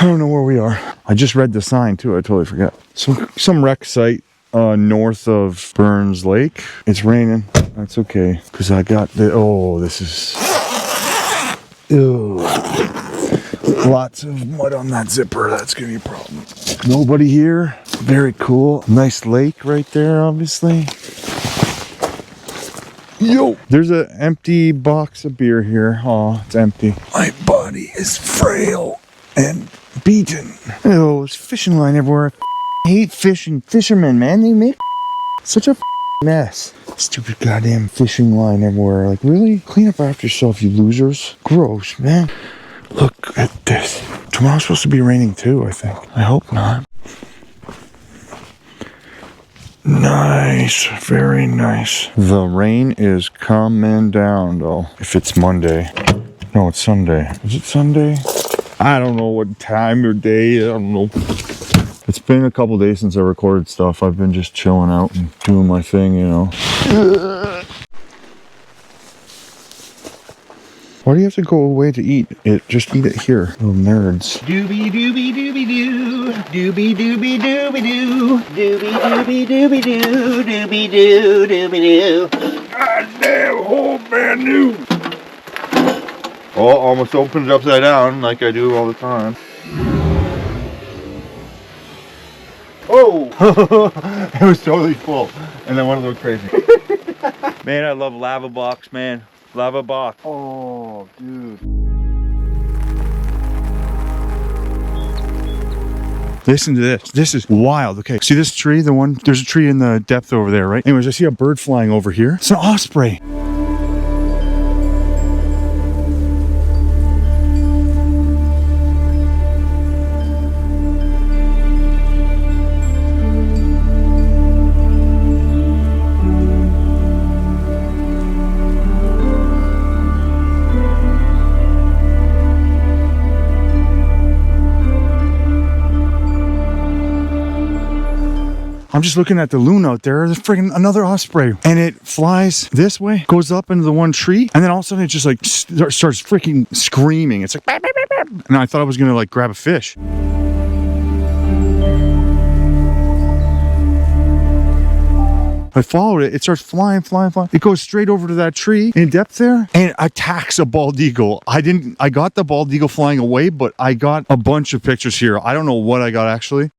don't know where we are. I just read the sign too. I totally forgot. So some wreck site north of Burns Lake. It's raining. That's okay. Because I got the, oh, this is, ew. Lots of mud on that zipper. That's going to be a problem. Nobody here. Very cool. Nice lake right there, obviously. Yo, there's an empty box of beer here. Oh, it's empty. My body is frail and beaten. Oh, there's fishing line everywhere. I hate fishing. Fishermen, man, they make such a mess. Stupid goddamn fishing line everywhere. Like, really? Clean up after yourself, you losers. Gross, man. Look at this. Tomorrow's supposed to be raining too, I think. I hope not. Nice, very nice. The rain is coming down though. If it's Monday. No, it's Sunday. Is it Sunday? I don't know what time or day, I don't know. It's been a couple days since I recorded stuff. I've been just chilling out and doing my thing, you know. Why do you have to go away to eat it? Just eat it here. Little nerds. Doobie doobie doobie doo. Doobie doobie doobie doo. Doobie doobie doobie doo. Doobie doo doobie doo. Goddamn, whole brand new. Oh, almost opened it upside down like I do all the time. Oh! It was totally full. And then one of those crazy. Man, I love lava box, man. Lava box. Oh, dude. Listen to this. This is wild. Okay, see this tree? The one, there's a tree in the depth over there, right? Anyways, I see a bird flying over here. It's an osprey. I'm just looking at the loon out there. There's freaking another osprey, and it flies this way, goes up into the one tree, and then all of a sudden it just like starts freaking screaming. It's like, bah, bah, bah, bah. And I thought I was gonna like grab a fish. I followed it. It starts flying, flying, flying. It goes straight over to that tree in depth there and attacks a bald eagle. I got the bald eagle flying away, but I got a bunch of pictures here. I don't know what I got actually.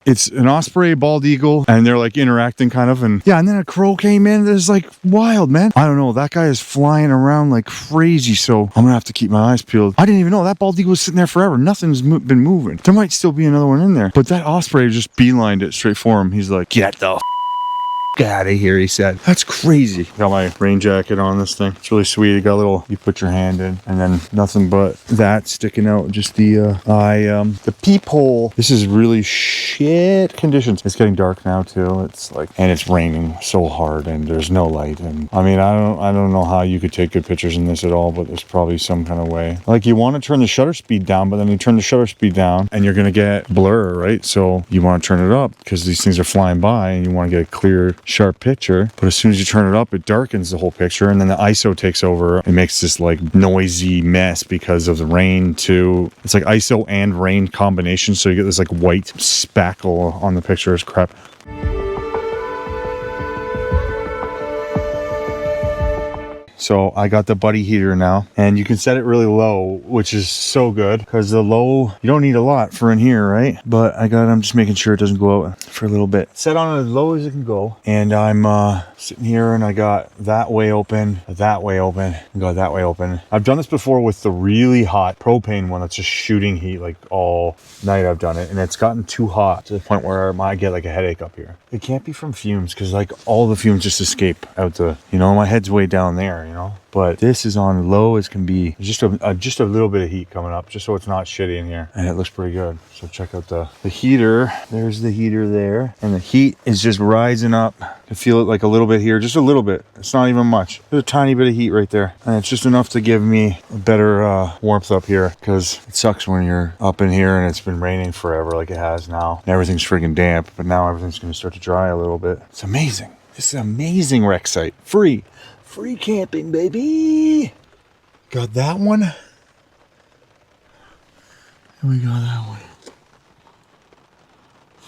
It's an osprey, bald eagle, and they're like interacting kind of, and yeah, and then a crow came in. It's like wild, man. I don't know. That guy is flying around like crazy, so I'm gonna have to keep my eyes peeled. I didn't even know that bald eagle was sitting there forever. Nothing's been moving. There might still be another one in there, but that osprey just beelined it straight for him. He's like, get the out of here, he said. That's crazy. Got my rain jacket on this thing. It's really sweet. You got a little, you put your hand in and then nothing but that sticking out. Just the peephole. This is really shit conditions. It's getting dark now too. It's like, and it's raining so hard and there's no light. And I mean, I don't know how you could take good pictures in this at all, but there's probably some kind of way. Like you want to turn the shutter speed down, but then you turn the shutter speed down and you're going to get blur, right? So you want to turn it up because these things are flying by and you want to get a clear, sharp picture. But as soon as you turn it up, it darkens the whole picture and then the ISO takes over. It makes this like noisy mess because of the rain too. It's like ISO and rain combination. So you get this like white spackle on the picture. It's crap. So I got the buddy heater now and you can set it really low, which is so good because the low, you don't need a lot for in here, right? But I'm just making sure it doesn't go out for a little bit. Set on as low as it can go. And I'm sitting here and I got that way open, that way open, and got that way open. I've done this before with the really hot propane one that's just shooting heat like all night. I've done it and it's gotten too hot to the point where I might get like a headache up here. It can't be from fumes because like all the fumes just escape out the, you know, my head's way down there, you know? but this is on low as can be. Just a little bit of heat coming up, just so it's not shitty in here, and it looks pretty good. So check out the heater. There's the heater there, and the heat is just rising up. I feel it like a little bit here, just a little bit. It's not even much. There's a tiny bit of heat right there, and it's just enough to give me a better warmth up here, because it sucks when you're up in here and it's been raining forever like it has now, and everything's friggin' damp, but now everything's gonna start to dry a little bit. It's amazing. This is an amazing rec site. Free camping, baby. Got that one. And we got that one.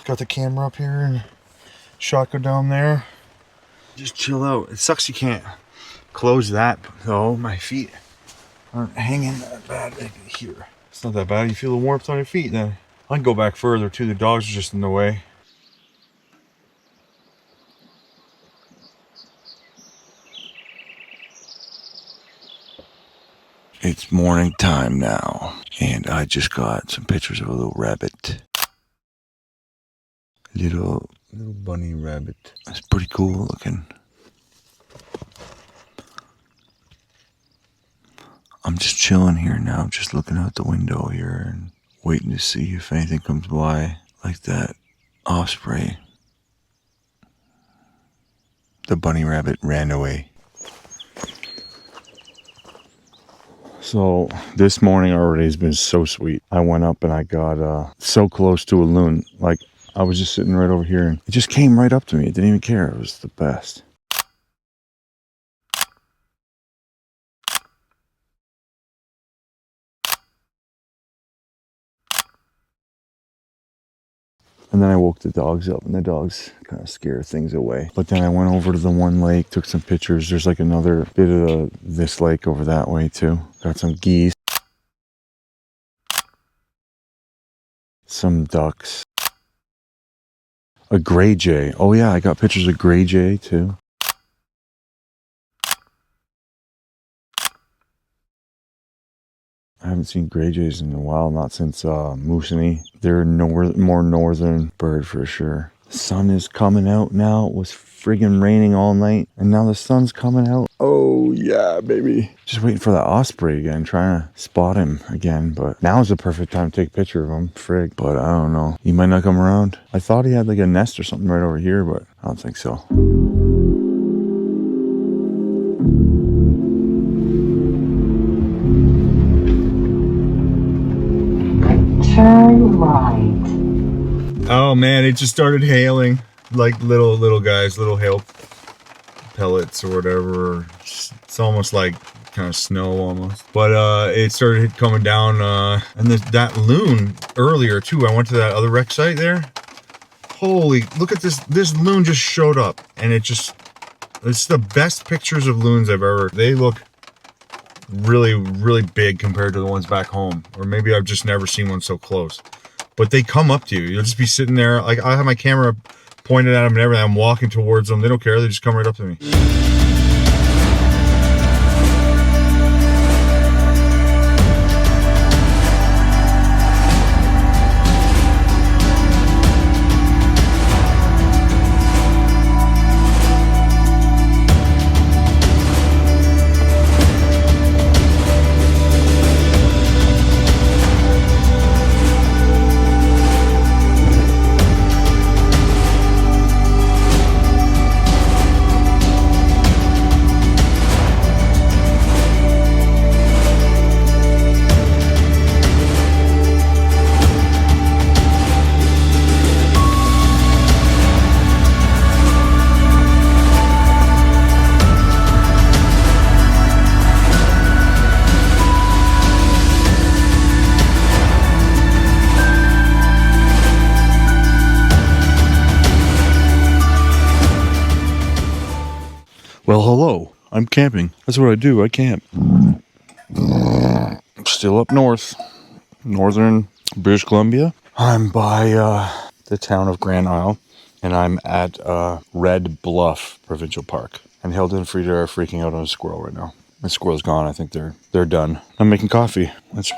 Got the camera up here and shotgun down there. Just chill out. It sucks you can't close that though. My feet aren't hanging that bad here. It's not that bad. You feel the warmth on your feet then. I can go back further too. The dogs are just in the way. It's morning time now, and I just got some pictures of a little rabbit. Little bunny rabbit. That's pretty cool looking. I'm just chilling here now, just looking out the window here and waiting to see if anything comes by like that osprey. The bunny rabbit ran away. So this morning already has been so sweet. I went up and I got so close to a loon. Like, I was just sitting right over here and it just came right up to me. It didn't even care. It was the best. And then I woke the dogs up, and the dogs kind of scare things away. But then I went over to the one lake, took some pictures. There's like another bit of this lake over that way too. Got some geese. Some ducks. A gray jay. Oh yeah, I got pictures of gray jay too. I haven't seen gray jays in a while, not since Moosonee. They're more northern bird for sure. The sun is coming out now. It was friggin' raining all night, and now the sun's coming out. Oh yeah, baby. Just waiting for that osprey again, trying to spot him again, but now's the perfect time to take a picture of him. Frig. But I don't know. He might not come around. I thought he had like a nest or something right over here, but I don't think so. Turn right. Oh man, it just started hailing. Like little guys, little hail pellets or whatever. It's almost like kind of snow almost. But it started coming down and that loon earlier too. I went to that other wreck site there. Holy, look at this. This loon just showed up, and it's the best pictures of loons I've ever. They look really big compared to the ones back home, or maybe I've just never seen one so close. But they come up to you. You'll just be sitting there, like I have my camera pointed at them and everything. I'm walking towards them. They don't care. They just come right up to me. Well, hello. I'm camping. That's what I do. I camp. I'm still up north. Northern British Columbia. I'm by the town of Grand Isle, and I'm at Red Bluff Provincial Park. And Hilda and Frida are freaking out on a squirrel right now. The squirrel's gone. I think they're done. I'm making coffee. Let's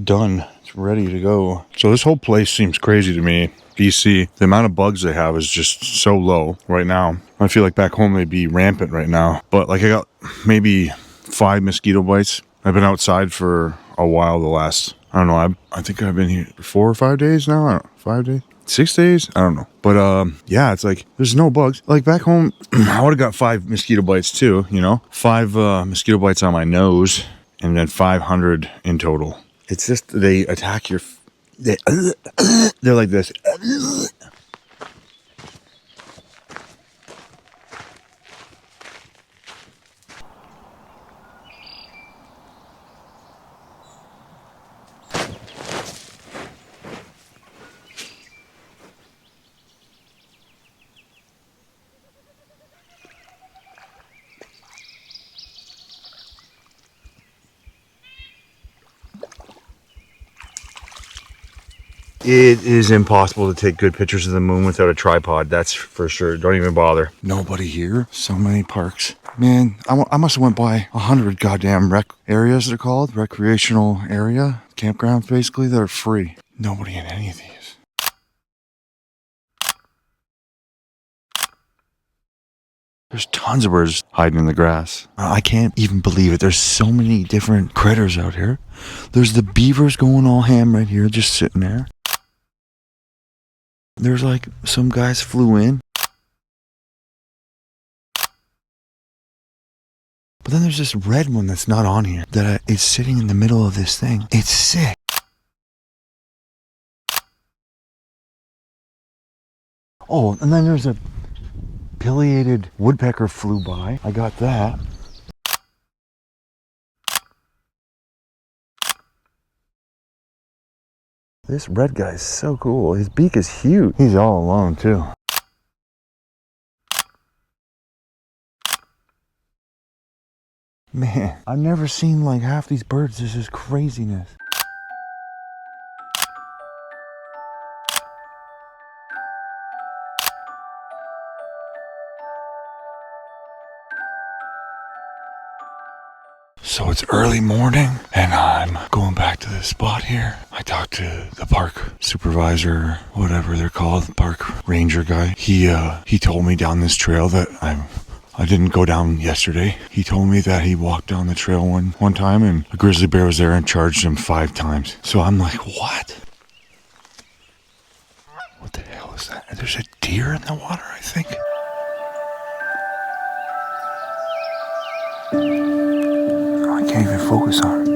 done. It's ready to go. So this whole place seems crazy to me. BC, the amount of bugs they have is just so low right now. I feel like back home they'd be rampant right now. But like I got maybe 5 mosquito bites. I've been outside for a while the last, I don't know, I think I've been here 4 or 5 days now. I don't know, 5 days? 6 days? I don't know. But yeah, it's like there's no bugs. Like back home, I would have got 5 mosquito bites too, you know? 5 mosquito bites on my nose and then 500 in total. It's just they attack your they're like this. It is impossible to take good pictures of the moon without a tripod, that's for sure. Don't even bother. Nobody here. So many parks. Man, I must have went by 100 goddamn rec areas, they're called. Recreational area. Campgrounds, basically, that are free. Nobody in any of these. There's tons of birds hiding in the grass. I can't even believe it. There's so many different critters out here. There's the beavers going all ham right here, just sitting there. There's like some guys flew in. But then there's this red one that's not on here that is sitting in the middle of this thing. It's sick. Oh, and then there's a pileated woodpecker flew by. I got that. This red guy is so cool. His beak is huge. He's all alone too. Man, I've never seen like half these birds. This is craziness. So it's early morning and I'm going back to this spot here. I talked to the park supervisor, whatever they're called, park ranger guy. He told me down this trail that I didn't go down yesterday. He told me that he walked down the trail one time and a grizzly bear was there and charged him 5 times. So I'm like, what? What the hell is that? There's a deer in the water, I think. I can't even focus on it.